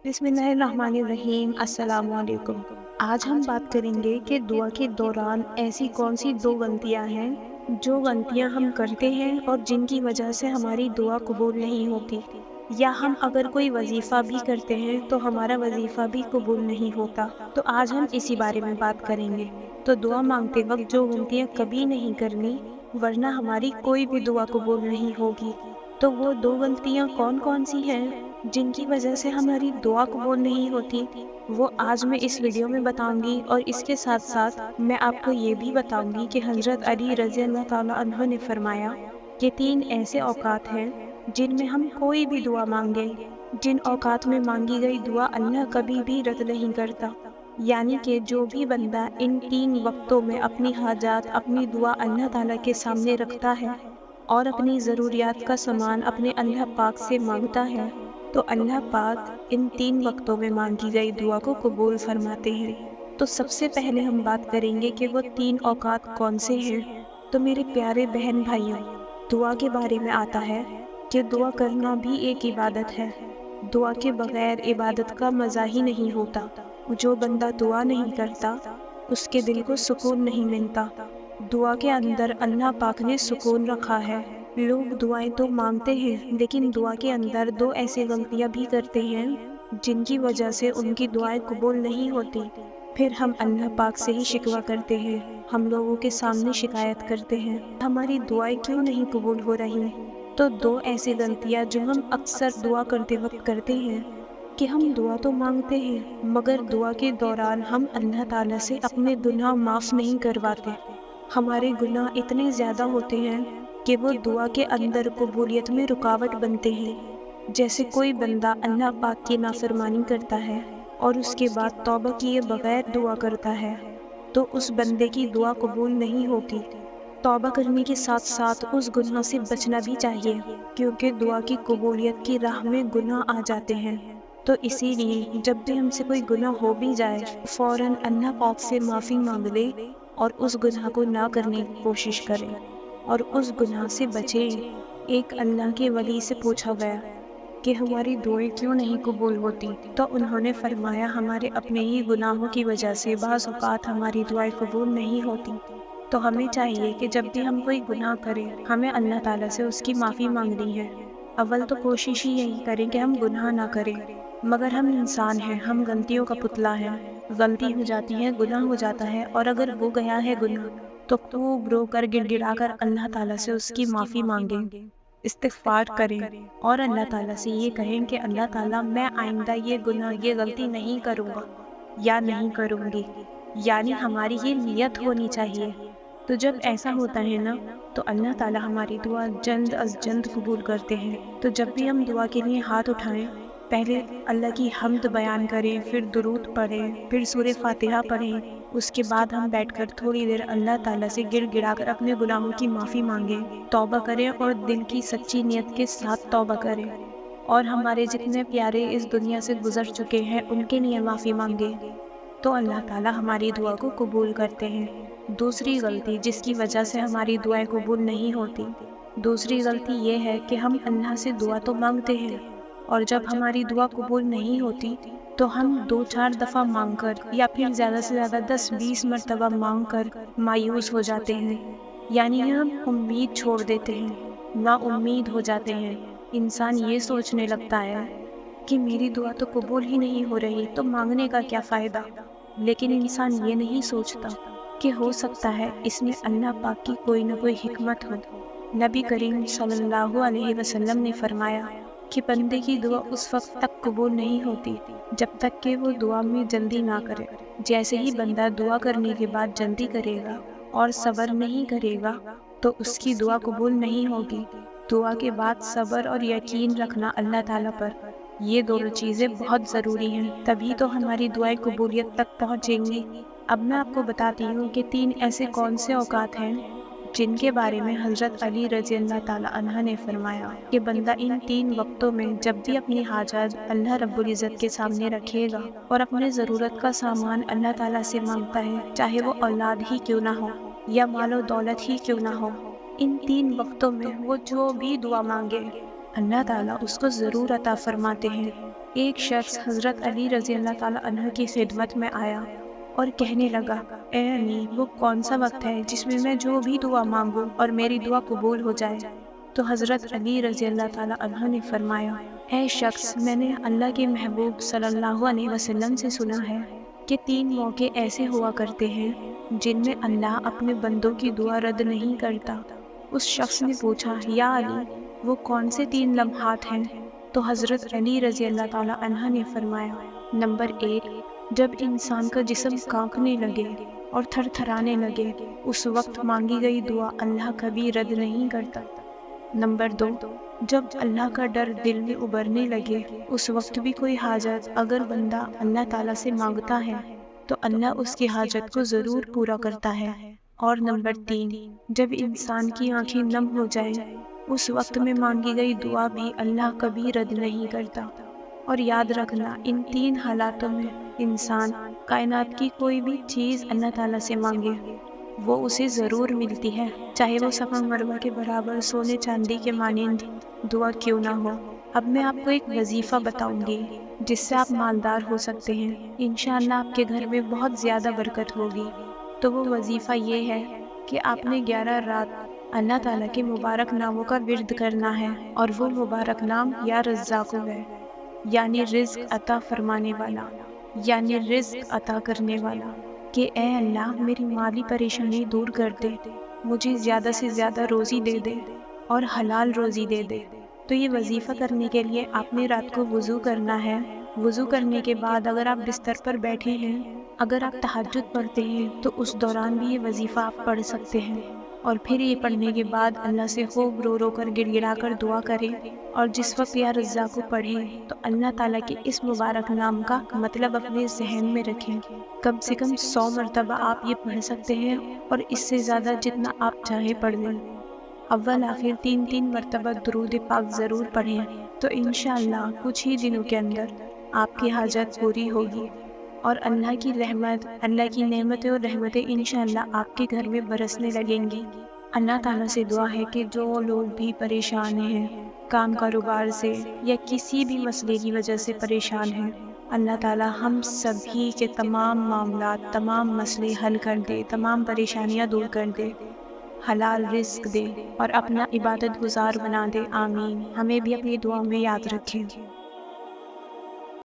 بسم اللہ الرحمن الرحیم۔ السلام علیکم۔ آج ہم بات کریں گے کہ دعا کے دوران ایسی کون سی دو غلطیاں ہیں جو غلطیاں ہم کرتے ہیں اور جن کی وجہ سے ہماری دعا قبول نہیں ہوتی، یا ہم اگر کوئی وظیفہ بھی کرتے ہیں تو ہمارا وظیفہ بھی قبول نہیں ہوتا۔ تو آج ہم اسی بارے میں بات کریں گے۔ تو دعا مانگتے وقت جو غلطیاں کبھی نہیں کرنی، ورنہ ہماری کوئی بھی دعا قبول نہیں ہوگی۔ تو وہ دو غلطیاں کون کون سی ہیں جن کی وجہ سے ہماری دعا قبول نہیں ہوتی، وہ آج میں اس ویڈیو میں بتاؤں گی۔ اور اس کے ساتھ ساتھ میں آپ کو یہ بھی بتاؤں گی کہ حضرت علی رضی اللہ تعالیٰ عنہ نے فرمایا کہ 3 ایسے اوقات ہیں جن میں ہم کوئی بھی دعا مانگیں، جن اوقات میں مانگی گئی دعا اللہ کبھی بھی رد نہیں کرتا۔ یعنی کہ جو بھی بندہ ان 3 وقتوں میں اپنی حاجات، اپنی دعا اللہ تعالیٰ کے سامنے رکھتا ہے اور اپنی ضروریات کا سامان اپنے اللہ پاک سے مانگتا ہے، تو اللہ پاک ان 3 وقتوں میں مانگی گئی دعا کو قبول فرماتے ہیں۔ تو سب سے پہلے ہم بات کریں گے کہ وہ 3 اوقات کون سے ہیں۔ تو میرے پیارے بہن بھائیوں، دعا کے بارے میں آتا ہے کہ دعا کرنا بھی ایک عبادت ہے۔ دعا کے بغیر عبادت کا مزہ ہی نہیں ہوتا۔ جو بندہ دعا نہیں کرتا، اس کے دل کو سکون نہیں ملتا۔ دعا کے اندر اللہ پاک نے سکون رکھا ہے۔ لوگ دعائیں تو مانگتے ہیں، لیکن دعا کے اندر 2 ایسی غلطیاں بھی کرتے ہیں جن کی وجہ سے ان کی دعائیں قبول نہیں ہوتی۔ پھر ہم اللہ پاک سے ہی شکوہ کرتے ہیں، ہم لوگوں کے سامنے شکایت کرتے ہیں، ہماری دعائیں کیوں نہیں قبول ہو رہی۔ تو 2 ایسی غلطیاں جو ہم اکثر دعا کرتے وقت کرتے ہیں کہ ہم دعا تو مانگتے ہیں، مگر دعا کے دوران ہم اللہ تعالیٰ سے اپنے گناہ معاف نہیں کرواتے۔ ہمارے گناہ اتنے زیادہ ہوتے ہیں کہ وہ دعا کے اندر قبولیت میں رکاوٹ بنتے ہیں۔ جیسے کوئی بندہ اللہ پاک کی نافرمانی کرتا ہے اور اس کے بعد توبہ کیے بغیر دعا کرتا ہے، تو اس بندے کی دعا قبول نہیں ہوتی۔ توبہ کرنے کے ساتھ ساتھ اس گناہ سے بچنا بھی چاہیے، کیونکہ دعا کی قبولیت کی راہ میں گناہ آ جاتے ہیں۔ تو اسی لیے جب بھی ہم سے کوئی گناہ ہو بھی جائے، فوراً اللہ پاک سے معافی مانگ لے اور اس گناہ کو نہ کرنے کی کوشش کریں اور اس گناہ سے بچیں۔ ایک اللہ کے ولی سے پوچھا گیا کہ ہماری دعائیں کیوں نہیں قبول ہوتی، تو انہوں نے فرمایا ہمارے اپنے ہی گناہوں کی وجہ سے بعض اوقات ہماری دعائیں قبول نہیں ہوتی۔ تو ہمیں چاہیے کہ جب بھی ہم کوئی گناہ کریں، ہمیں اللہ تعالیٰ سے اس کی معافی مانگنی ہے۔ اول تو کوشش ہی یہی کریں کہ ہم گناہ نہ کریں، مگر ہم انسان ہیں، ہم غلطیوں کا پتلا ہیں۔ غلطی ہو جاتی ہے، گناہ ہو جاتا ہے، اور اگر وہ گیا ہے گناہ تو خوب رو کر گڑ گڑا کر اللہ تعالیٰ سے اس کی معافی مانگیں، استغفار کریں اور اللہ تعالیٰ سے یہ کہیں کہ اللہ تعالیٰ میں آئندہ یہ گناہ، یہ غلطی نہیں کروں گا یا نہیں کروں گی۔ یعنی ہماری یہ نیت ہونی چاہیے۔ تو جب ایسا ہوتا ہے نا، تو اللہ تعالیٰ ہماری دعا جلد از جلد قبول کرتے ہیں۔ تو جب بھی ہم دعا کے لیے ہاتھ اٹھائیں، پہلے اللہ کی حمد بیان کریں، پھر درود پڑھیں، پھر سورہ فاتحہ پڑھیں۔ اس کے بعد ہم بیٹھ کر تھوڑی دیر اللہ تعالیٰ سے گڑ گڑا کر اپنے گناہوں کی معافی مانگیں، توبہ کریں اور دل کی سچی نیت کے ساتھ توبہ کریں، اور ہمارے جتنے پیارے اس دنیا سے گزر چکے ہیں ان کے لیے معافی مانگیں، تو اللہ تعالیٰ ہماری دعا کو قبول کرتے ہیں۔ دوسری غلطی جس کی وجہ سے ہماری دعائیں قبول نہیں ہوتی، دوسری غلطی یہ ہے کہ ہم اللہ سے دعا تو مانگتے ہیں، اور جب ہماری دعا قبول نہیں ہوتی تو ہم 2-4 دفعہ مانگ کر یا پھر زیادہ سے زیادہ 10-20 مرتبہ مانگ کر مایوس ہو جاتے ہیں۔ یعنی ہم امید چھوڑ دیتے ہیں، نا امید ہو جاتے ہیں۔ انسان یہ سوچنے لگتا ہے کہ میری دعا تو قبول ہی نہیں ہو رہی، تو مانگنے کا کیا فائدہ۔ لیکن انسان یہ نہیں سوچتا کہ ہو سکتا ہے اس میں اللہ پاک کی کوئی نہ کوئی حکمت ہو۔ نبی کریم صلی اللہ علیہ وسلم نے فرمایا کہ بندے کی دعا اس وقت تک قبول نہیں ہوتی جب تک کہ وہ دعا میں جلدی نہ کرے۔ جیسے ہی بندہ دعا کرنے کے بعد جلدی کرے گا اور صبر نہیں کرے گا تو اس کی دعا قبول نہیں ہوگی۔ دعا کے بعد صبر اور یقین رکھنا اللہ تعالیٰ پر، یہ دونوں چیزیں بہت ضروری ہیں، تبھی تو ہماری دعائیں قبولیت تک پہنچیں گی۔ اب میں آپ کو بتاتی ہوں کہ 3 ایسے کون سے اوقات ہیں جن کے بارے میں حضرت علی رضی اللہ تعالیٰ عنہ نے فرمایا کہ بندہ ان 3 وقتوں میں جب بھی اپنی حاجات اللہ رب العزت کے سامنے رکھے گا اور اپنے ضرورت کا سامان اللہ تعالیٰ سے مانگتا ہے، چاہے وہ اولاد ہی کیوں نہ ہو یا مال و دولت ہی کیوں نہ ہو، ان 3 وقتوں میں وہ جو بھی دعا مانگے اللہ تعالیٰ اس کو ضرور عطا فرماتے ہیں۔ ایک شخص حضرت علی رضی اللہ تعالیٰ عنہ کی خدمت میں آیا اور کہنے لگا، اے علی، وہ کون سا وقت ہے جس میں میں جو بھی دعا مانگوں اور میری دعا قبول ہو جائے؟ تو حضرت علی رضی اللہ تعالیٰ عنہ نے فرمایا، اے شخص، میں نے اللہ کے محبوب صلی اللہ علیہ وسلم سے سنا ہے کہ 3 موقع ایسے ہوا کرتے ہیں جن میں اللہ اپنے بندوں کی دعا رد نہیں کرتا۔ اس شخص نے پوچھا، یا علی، وہ کون سے 3 لمحات ہیں؟ تو حضرت علی رضی اللہ تعالیٰ عنہ نے فرمایا، نمبر 1، جب انسان کا جسم کانپنے لگے اور تھر تھرانے لگے، اس وقت مانگی گئی دعا اللہ کبھی رد نہیں کرتا۔ نمبر 2، جب اللہ کا ڈر دل میں ابھرنے لگے، اس وقت بھی کوئی حاجت اگر بندہ اللہ تعالیٰ سے مانگتا ہے تو اللہ اس کی حاجت کو ضرور پورا کرتا ہے۔ اور نمبر 3، جب انسان کی آنکھیں نم ہو جائیں، اس وقت میں مانگی گئی دعا بھی اللہ کبھی رد نہیں کرتا۔ اور یاد رکھنا، ان 3 حالاتوں میں انسان کائنات کی کوئی بھی چیز اللہ تعالیٰ سے مانگے، وہ اسے ضرور ملتی ہے، چاہے وہ صفا مروہ کے برابر سونے چاندی کے مانند دعا کیوں نہ ہو۔ اب میں آپ کو ایک وظیفہ بتاؤں گی جس سے آپ مالدار ہو سکتے ہیں، انشاءاللہ آپ کے گھر میں بہت زیادہ برکت ہوگی۔ تو وہ وظیفہ یہ ہے کہ آپ نے 11 رات اللہ تعالیٰ کے مبارک ناموں کا ورد کرنا ہے، اور وہ مبارک نام یا رزاق ہے، یعنی رزق عطا فرمانے والا، یعنی رزق عطا کرنے والا، کہ اے اللہ، میری مالی پریشانی دور کر دے، مجھے زیادہ سے زیادہ روزی دے دے اور حلال روزی دے دے۔ تو یہ وظیفہ کرنے کے لیے آپ نے رات کو وضو کرنا ہے۔ وضو کرنے کے بعد اگر آپ بستر پر بیٹھے ہیں، اگر آپ تہجد پڑھتے ہیں تو اس دوران بھی یہ وظیفہ آپ پڑھ سکتے ہیں، اور پھر یہ پڑھنے کے بعد اللہ سے خوب رو رو کر گڑ گڑا کر دعا کریں، اور جس وقت یا رزاق کو پڑھیں تو اللہ تعالیٰ کے اس مبارک نام کا مطلب اپنے ذہن میں رکھیں۔ کم سے کم 100 مرتبہ آپ یہ پڑھ سکتے ہیں، اور اس سے زیادہ جتنا آپ چاہیں پڑھ لیں۔ اول آخر 3 مرتبہ درود پاک ضرور پڑھیں، تو انشاءاللہ کچھ ہی دنوں کے اندر آپ کی حاجت پوری ہوگی، اور اللہ کی رحمت، اللہ کی نعمتیں اور رحمتیں انشاءاللہ آپ کے گھر میں برسنے لگیں گی۔ اللہ تعالیٰ سے دعا ہے کہ جو لوگ بھی پریشان ہیں، کام کاروبار سے یا کسی بھی مسئلے کی وجہ سے پریشان ہیں، اللہ تعالیٰ ہم سبھی کے تمام معاملات، تمام مسئلے حل کر دے، تمام پریشانیاں دور کر دے، حلال رزق دے اور اپنا عبادت گزار بنا دے۔ آمین۔ ہمیں بھی اپنی دعا میں یاد رکھیں۔